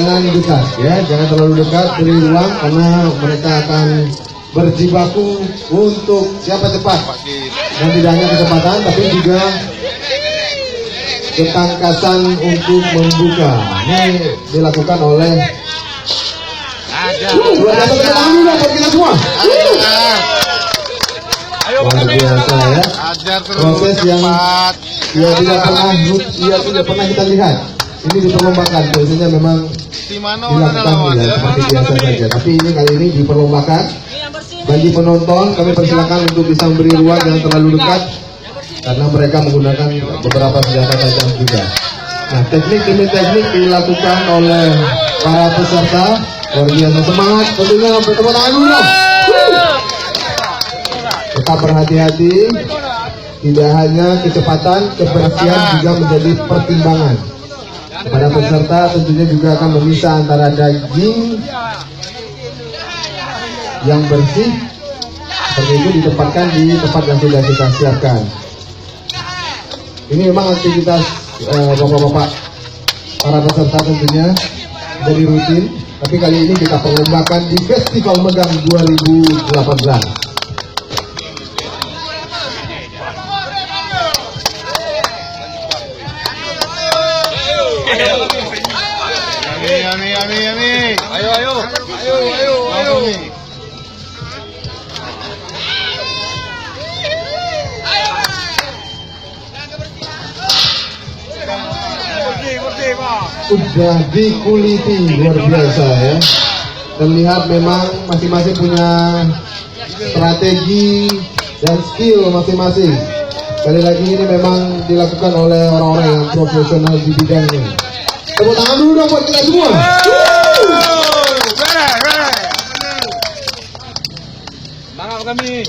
jangan dekat ya, jangan terlalu dekat, beri ruang karena mereka akan berjibaku untuk siapa cepat. Dan tidak hanya kecepatan tapi juga ketangkasan untuk membuka. Ini dilakukan oleh luar biasa, tepuk tangan dulu buat kita semua. Luar biasa ya. Proses yang tidak pernah kita lihat. Ini diperlombakan, biasanya memang dilakukan ya, seperti biasa saja. Tapi ini kali ini diperlombakan. Bagi penonton kami persilakan untuk bisa memberi ruang, jangan terlalu dekat karena mereka menggunakan beberapa senjata tajam juga. Nah, teknik demi teknik dilakukan oleh para peserta. Luar biasa, semangat tentunya, bertepuk tangan dulu. Tetap berhati-hati, tidak hanya kecepatan, kebersihan juga menjadi pertimbangan. Pada peserta tentunya juga akan memisah antara daging yang bersih seperti itu ditempatkan di tempat yang sudah kita siapkan. Ini memang aktivitas bapak-bapak para peserta tentunya jadi rutin, tapi kali ini kita perlombakan di Festival Megang 2018. Ami. Ayo. Sudah dikuliti luar biasa ya. Terlihat memang masing-masing punya strategi dan skill masing-masing. Sekali lagi ini memang dilakukan oleh orang-orang yang profesional di bidangnya. Tepuk tangan dulu dong buat kita semua. Semangat kami.